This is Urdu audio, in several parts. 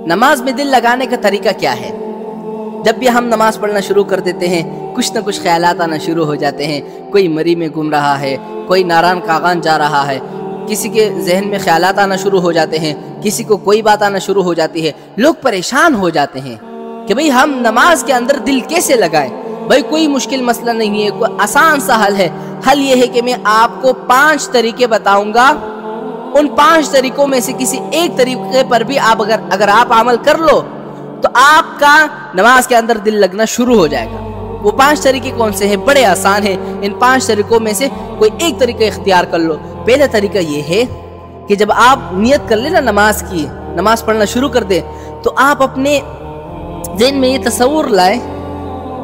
نماز میں دل لگانے کا طریقہ کیا ہے؟ جب بھی ہم نماز پڑھنا شروع کر دیتے ہیں کچھ نہ کچھ خیالات آنا شروع ہو جاتے ہیں. کوئی مری میں گم رہا ہے، کوئی ناران کاغان جا رہا ہے، کسی کے ذہن میں خیالات آنا شروع ہو جاتے ہیں، کسی کو کوئی بات آنا شروع ہو جاتی ہے. لوگ پریشان ہو جاتے ہیں کہ بھئی ہم نماز کے اندر دل کیسے لگائیں. بھئی کوئی مشکل مسئلہ نہیں ہے، کوئی آسان سا حل ہے. حل یہ ہے کہ میں آپ کو 5 طریقے بتاؤں گا. ان 5 طریقوں میں سے کسی ایک طریقے پر بھی اگر آپ عمل کر لو تو آپ کا نماز کے اندر دل لگنا شروع ہو جائے گا. وہ 5 طریقے کون سے ہیں؟ بڑے آسان ہیں. ان 5 طریقوں میں سے کوئی ایک طریقہ اختیار کر لو. پہلا طریقہ یہ ہے کہ جب آپ نیت کر لیں نا نماز کی، نماز پڑھنا شروع کر دیں، تو آپ اپنے ذہن میں یہ تصور لائیں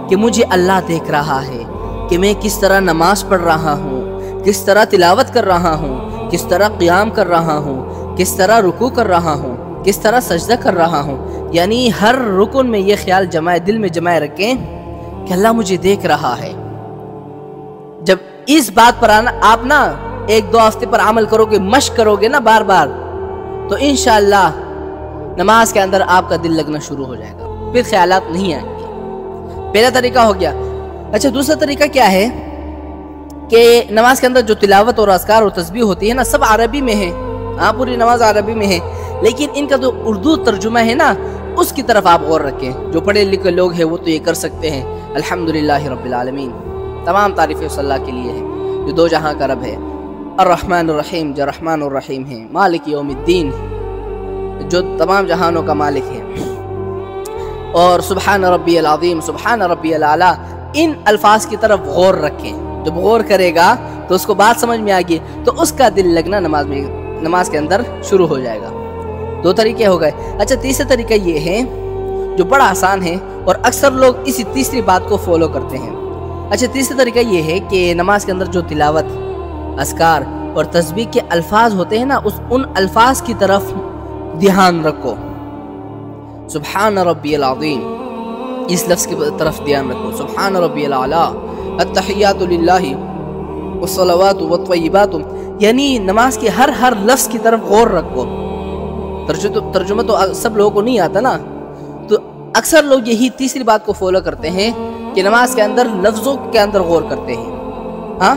کہ مجھے اللہ دیکھ رہا ہے کہ میں کس طرح نماز پڑھ رہا ہوں، کس طرح تلاوت کر رہا ہوں، کس طرح قیام کر رہا ہوں، کس طرح رکوع کر رہا ہوں، کس طرح سجدہ کر رہا ہوں. یعنی ہر رکن میں یہ خیال جمائے، دل میں جمائے رکھیں کہ اللہ مجھے دیکھ رہا ہے. جب اس بات پر آپ نا 1-2 ہفتے پر عمل کرو گے، مشق کرو گے نا بار بار، تو انشاءاللہ نماز کے اندر آپ کا دل لگنا شروع ہو جائے گا، پھر خیالات نہیں آئیں گے. پہلا طریقہ ہو گیا. اچھا، دوسرا طریقہ کیا ہے کہ نماز کے اندر جو تلاوت اور اذکار اور تسبیح ہوتی ہے نا، سب عربی میں ہے. ہاں، پوری نماز عربی میں ہے، لیکن ان کا جو اردو ترجمہ ہے نا، اس کی طرف آپ غور رکھیں. جو پڑھے لکھے لوگ ہیں وہ تو یہ کر سکتے ہیں. الحمدللہ رب العالمین، تمام تعریفیں اس اللہ کے لیے ہے جو 2 جہاں کا رب ہے. الرحمن الرحیم، جو رحمان الرحیم ہے. مالک یوم الدین، جو تمام جہانوں کا مالک ہے. اور سبحان ربی العظیم، سبحان ربی الاعلیٰ. ان الفاظ کی طرف غور رکھیں. جب غور کرے گا تو اس کو بات سمجھ میں آگی تو اس کا دل لگنا نماز کے اندر شروع ہو جائے گا. 2 طریقے ہو گئے. اچھا، تیسرا طریقہ یہ ہے جو بڑا آسان ہے اور اکثر لوگ اسی تیسری بات کو فالو کرتے ہیں. اچھا، تیسرا طریقہ یہ ہے کہ نماز کے اندر جو تلاوت، اذکار اور تسبیح کے الفاظ ہوتے ہیں نا، ان الفاظ کی طرف دھیان رکھو. سبحان ربی العظیم، اس لفظ کی طرف دھیان رکھو. سبحان ربی الاعلیٰ، التحیات للہ والصلوات والطیبات. یعنی نماز کے ہر لفظ کی طرف غور رکھو. ترجمہ تو سب لوگوں کو نہیں آتا نا، تو اکثر لوگ یہی تیسری بات کو فالو کرتے ہیں کہ نماز کے اندر لفظوں کے اندر غور کرتے ہیں. ہاں،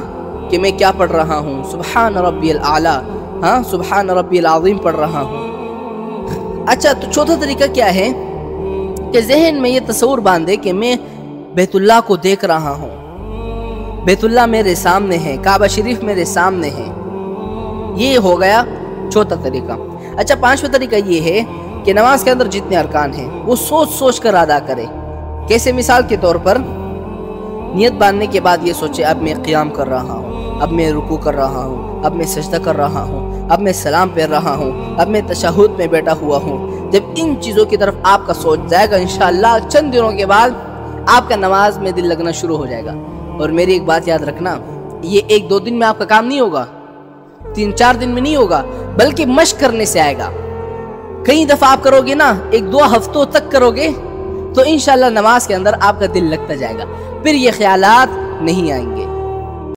کہ میں کیا پڑھ رہا ہوں، سبحان ربی الاعلیٰ، ہاں سبحان ربی العظیم پڑھ رہا ہوں. اچھا، تو چوتھا طریقہ کیا ہے کہ ذہن میں یہ تصور باندھے کہ میں بیت اللہ کو دیکھ رہا ہوں، بیت اللہ میرے سامنے ہے، کعبہ شریف میرے سامنے ہے. یہ ہو گیا چوتھا طریقہ. اچھا، 5واں طریقہ یہ ہے کہ نماز کے اندر جتنے ارکان ہیں وہ سوچ کر ادا کرے. کیسے؟ مثال کے طور پر نیت باندھنے کے بعد یہ سوچے اب میں قیام کر رہا ہوں، اب میں رکوع کر رہا ہوں، اب میں سجدہ کر رہا ہوں، اب میں سلام پھیر رہا ہوں، اب میں تشہد میں بیٹھا ہوا ہوں. جب ان چیزوں کی طرف آپ کا سوچ جائے گا، انشاءاللہ چند دنوں کے بعد آپ کا نماز میں دل لگنا شروع ہو جائے گا. اور میری ایک بات یاد رکھنا، یہ 1-2 دن میں آپ کا کام نہیں ہوگا، 3-4 دن میں نہیں ہوگا، بلکہ مشق کرنے سے آئے گا. کئی دفعہ آپ کرو گے نا، 1-2 ہفتوں تک کرو گے تو انشاءاللہ نماز کے اندر آپ کا دل لگتا جائے گا، پھر یہ خیالات نہیں آئیں گے.